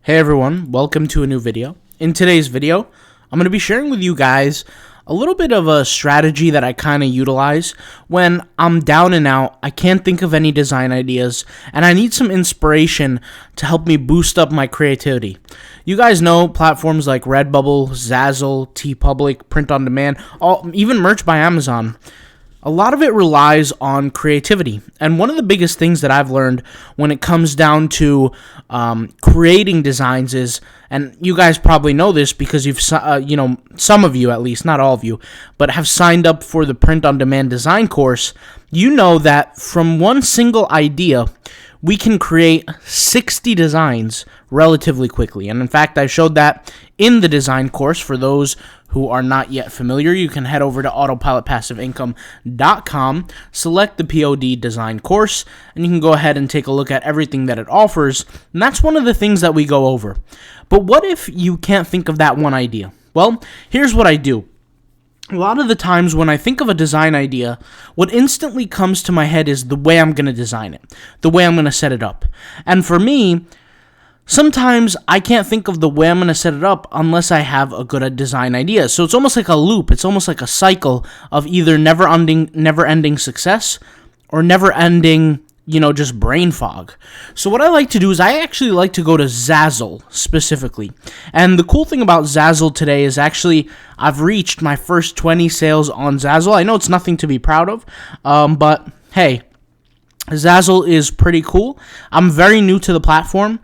Hey everyone, welcome to a new video. In today's video, I'm going to be sharing with you guys a little bit of a strategy that I kind of utilize when I'm down and out, I can't think of any design ideas, and I need some inspiration to help me boost up my creativity. You guys know platforms like Redbubble, Zazzle, TeePublic, Print on Demand, even merch by Amazon. A lot of it relies on creativity, and one of the biggest things that I've learned when it comes down to creating designs is, and you guys probably know this because you've, some of you at least, not all of you, but have signed up for the Print on Demand design course. You know that from one single idea, we can create 60 designs relatively quickly. And in fact, I showed that in the design course. For those who are not yet familiar, you can head over to autopilotpassiveincome.com, select the POD design course, and you can go ahead and take a look at everything that it offers. And that's one of the things that we go over. But what if you can't think of that one idea? Well, here's what I do. A lot of the times when I think of a design idea, what instantly comes to my head is the way I'm going to design it, the way I'm going to set it up. And for me, sometimes I can't think of the way I'm going to set it up unless I have a good design idea. So it's almost like a loop. It's almost like a cycle of either never-ending success or never-ending, just brain fog. So what I like to do is I actually like to go to Zazzle specifically. And the cool thing about Zazzle today is actually I've reached my first 20 sales on Zazzle. I know it's nothing to be proud of, but hey, Zazzle is pretty cool. I'm very new to the platform.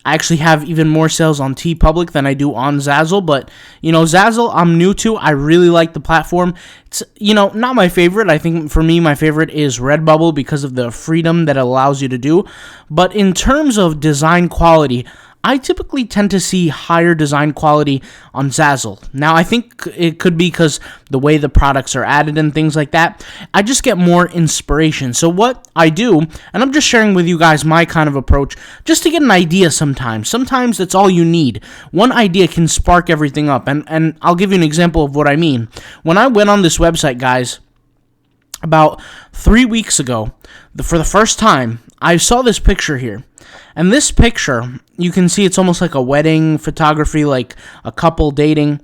I actually have even more sales on TeePublic than I do on Zazzle, but, Zazzle I'm new to. I really like the platform. It's, not my favorite. I think for me, my favorite is Redbubble because of the freedom that it allows you to do. But in terms of design quality, I typically tend to see higher design quality on Zazzle. Now, I think it could be because the way the products are added and things like that, I just get more inspiration. So what I do, and I'm just sharing with you guys my kind of approach, just to get an idea sometimes. Sometimes that's all you need. One idea can spark everything up, and I'll give you an example of what I mean. When I went on this website, guys, about 3 weeks ago, for the first time, I saw this picture here. And this picture, you can see it's almost like a wedding photography, like a couple dating.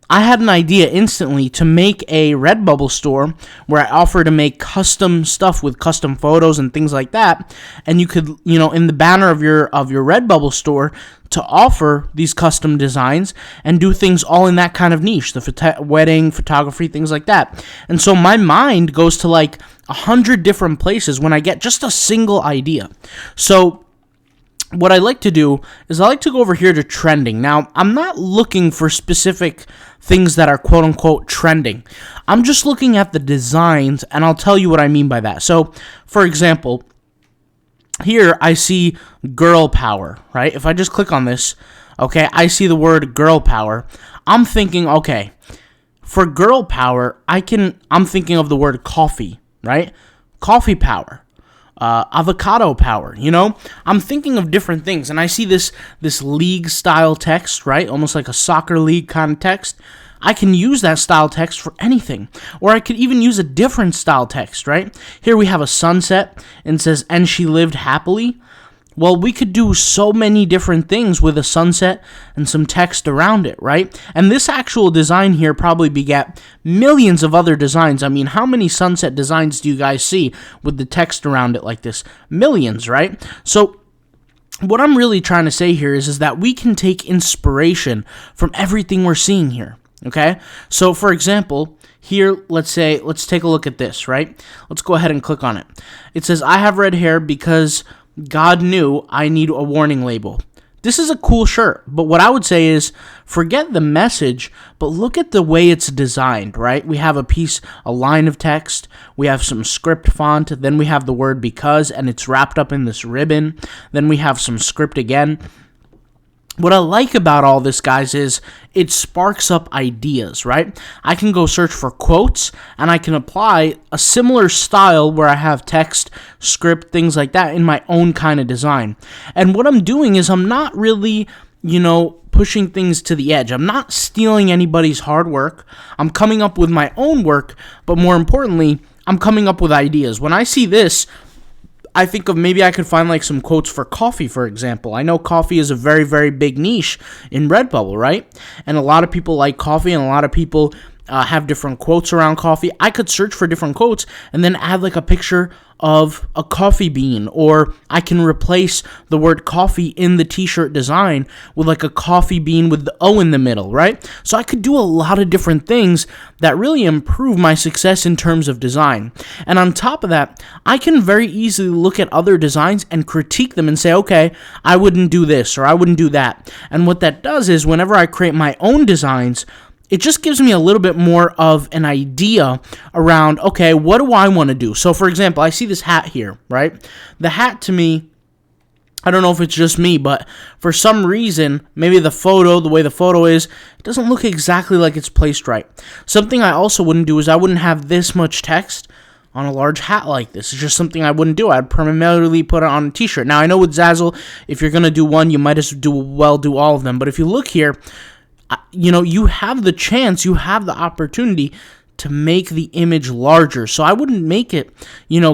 I had an idea instantly to make a Redbubble store where I offer to make custom stuff with custom photos and things like that. And you could, in the banner of your Redbubble store, to offer these custom designs and do things all in that kind of niche, the wedding photography, things like that. And so my mind goes to like 100 different places when I get just a single idea. So what I like to do is I like to go over here to trending. Now, I'm not looking for specific things that are quote-unquote trending. I'm just looking at the designs, and I'll tell you what I mean by that. So, for example, here I see girl power, right? If I just click on this, okay, I see the word girl power. I'm thinking, okay, for girl power, I'm thinking of the word coffee, right? Coffee power. Avocado power, I'm thinking of different things, and I see this league style text, right? Almost like a soccer league kind of text. I can use that style text for anything, or I could even use a different style text, right? Here we have a sunset and it says, "And she lived happily." Well, we could do so many different things with a sunset and some text around it, right? And this actual design here probably begat millions of other designs. I mean, how many sunset designs do you guys see with the text around it like this? Millions, right? So what I'm really trying to say here is that we can take inspiration from everything we're seeing here, okay? So, for example, here, let's take a look at this, right? Let's go ahead and click on it. It says, "I have red hair because God knew I need a warning label." This is a cool shirt, but what I would say is forget the message, but look at the way it's designed, right? We have a line of text, we have some script font, then we have the word because, and it's wrapped up in this ribbon, then we have some script again. What I like about all this, guys, is it sparks up ideas, right? I can go search for quotes, and I can apply a similar style where I have text, script, things like that in my own kind of design. And what I'm doing is I'm not really, pushing things to the edge. I'm not stealing anybody's hard work. I'm coming up with my own work, but more importantly, I'm coming up with ideas. When I see this, I think of maybe I could find like some quotes for coffee, for example. I know coffee is a very, very big niche in Redbubble, right? And a lot of people like coffee, and a lot of people have different quotes around coffee. I could search for different quotes and then add like a picture of a coffee bean, or I can replace the word coffee in the t-shirt design with like a coffee bean with the O in the middle, right? So I could do a lot of different things that really improve my success in terms of design. And on top of that, I can very easily look at other designs and critique them and say, okay, I wouldn't do this or I wouldn't do that. And what that does is whenever I create my own designs, it just gives me a little bit more of an idea around, okay, what do I want to do? So, for example, I see this hat here, right? The hat to me, I don't know if it's just me, but for some reason, maybe the way the photo is, it doesn't look exactly like it's placed right. Something I also wouldn't do is I wouldn't have this much text on a large hat like this. It's just something I wouldn't do. I'd primarily put it on a t-shirt. Now, I know with Zazzle, if you're going to do one, you might as well do all of them. But if you look here, you have the chance, you have the opportunity to make the image larger. So I wouldn't make it,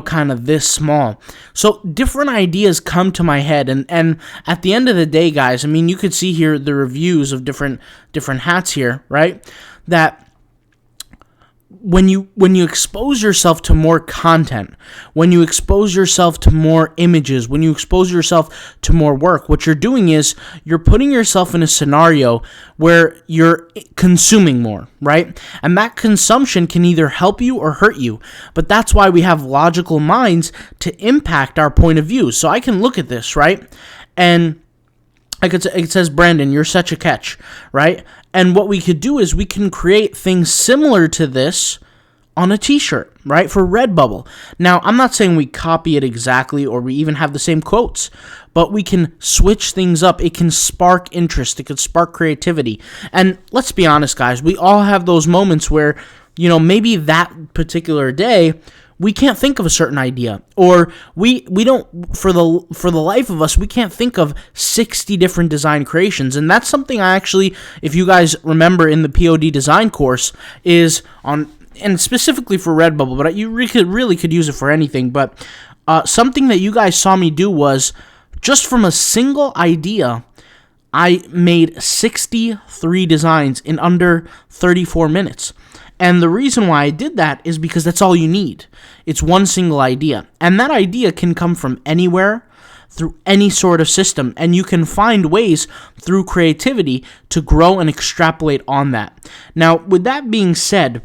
kind of this small. So different ideas come to my head. And at the end of the day, guys, I mean, you could see here the reviews of different hats here, right? That when you expose yourself to more content, when you expose yourself to more images, when you expose yourself to more work, what you're doing is you're putting yourself in a scenario where you're consuming more, right? And that consumption can either help you or hurt you. But that's why we have logical minds to impact our point of view. So I can look at this, right? And it says, Brandon, you're such a catch, right? And what we could do is we can create things similar to this on a t-shirt, right, for Redbubble. Now, I'm not saying we copy it exactly or we even have the same quotes, but we can switch things up. It can spark interest. It could spark creativity. And let's be honest, guys, we all have those moments where, maybe that particular day, we can't think of a certain idea, or we don't, for the life of us, we can't think of 60 different design creations. And that's something I actually, if you guys remember in the POD design course, is on, and specifically for Redbubble, but you really could use it for anything. But something that you guys saw me do was, just from a single idea, I made 63 designs in under 34 minutes. And the reason why I did that is because that's all you need. It's one single idea. And that idea can come from anywhere, through any sort of system. And you can find ways through creativity to grow and extrapolate on that. Now, with that being said,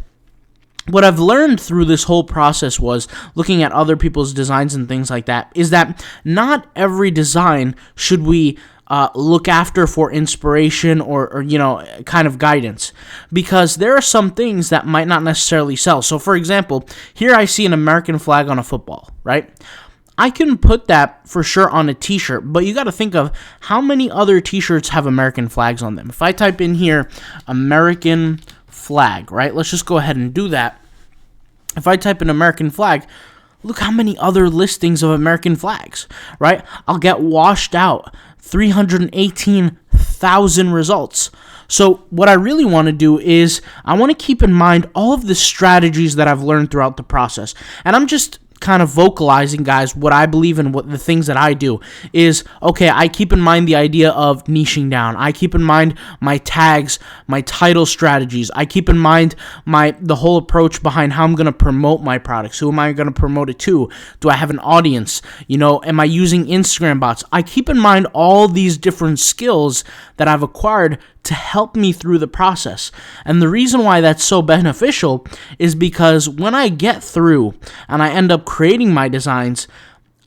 what I've learned through this whole process was looking at other people's designs and things like that, is that not every design should we look after for inspiration or kind of guidance, because there are some things that might not necessarily sell. So for example, here I see an American flag on a football, right? I can put that for sure on a t-shirt, but you got to think of how many other t-shirts have American flags on them. If I type in here American flag, right? Let's just go ahead and do that. If I type in American flag, look how many other listings of American flags, right? I'll get washed out. 318,000 results. So what I really want to do is I want to keep in mind all of the strategies that I've learned throughout the process. And I'm just kind of vocalizing, guys, what I believe in, what the things that I do is, okay, I keep in mind the idea of niching down. I keep in mind my tags, my title strategies. I keep in mind the whole approach behind how I'm going to promote my products. Who am I going to promote it to? Do I have an audience? Am I using Instagram bots? I keep in mind all these different skills that I've acquired to help me through the process. And the reason why that's so beneficial is because when I get through and I end up creating my designs,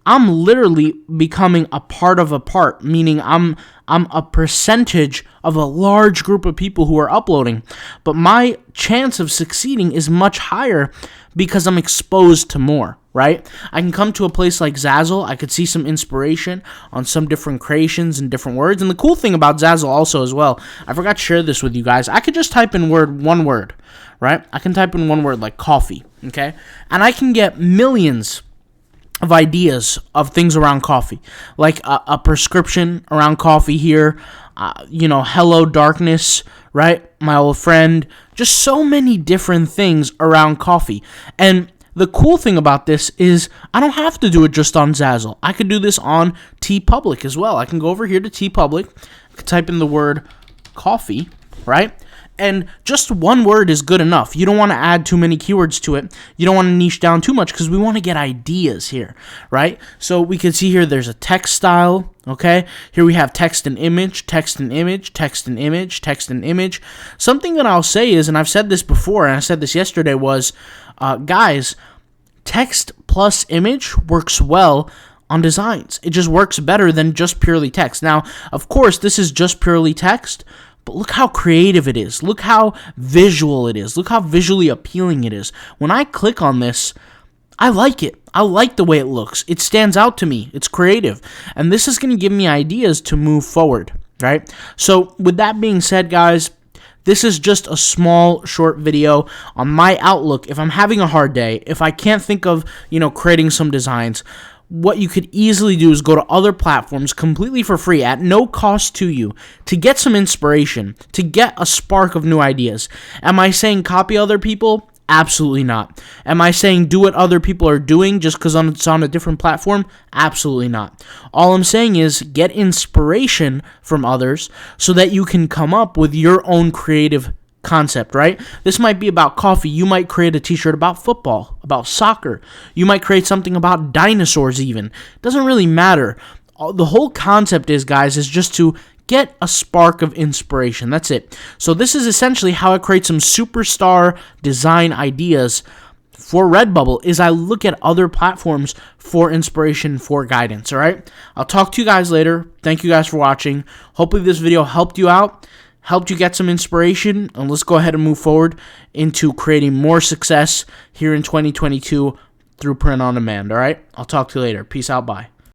I'm literally becoming a part of a part, meaning I'm a percentage of a large group of people who are uploading. But my chance of succeeding is much higher because I'm exposed to more, right? I can come to a place like Zazzle. I could see some inspiration on some different creations and different words. And the cool thing about Zazzle also as well, I forgot to share this with you guys. I could just type in one word, right? I can type in one word like coffee, okay? And I can get millions of ideas of things around coffee, like a prescription around coffee here, hello darkness, right? My old friend, just so many different things around coffee. And the cool thing about this is I don't have to do it just on Zazzle. I could do this on TeePublic as well. I can go over here to TeePublic, type in the word coffee, right? And just one word is good enough. You don't want to add too many keywords to it. You don't want to niche down too much because we want to get ideas here, right? So we can see here there's a text style, okay? Here we have text and image, text and image, text and image, text and image. Something that I'll say is, and I've said this before, and I said this yesterday, was, guys, text plus image works well on designs. It just works better than just purely text. Now, of course, this is just purely text, but look how creative it is. Look how visual it is. Look how visually appealing it is. When I click on this, I like it. I like the way it looks. It stands out to me. It's creative. And this is going to give me ideas to move forward, right? So with that being said, guys, this is just a small, short video on my outlook. If I'm having a hard day, if I can't think of, creating some designs, what you could easily do is go to other platforms completely for free at no cost to you to get some inspiration, to get a spark of new ideas. Am I saying copy other people? Absolutely not. Am I saying do what other people are doing just because it's on a different platform? Absolutely not. All I'm saying is get inspiration from others so that you can come up with your own creative concept, right? This might be about coffee. You might create a t-shirt about football, about soccer. You might create something about dinosaurs even. It doesn't really matter. The whole concept is, guys, is just to get a spark of inspiration. That's it. So this is essentially how I create some superstar design ideas for Redbubble, is I look at other platforms for inspiration, for guidance, all right? I'll talk to you guys later. Thank you guys for watching. Hopefully this video helped you out, helped you get some inspiration, and let's go ahead and move forward into creating more success here in 2022 through print on demand, all right? I'll talk to you later. Peace out. Bye.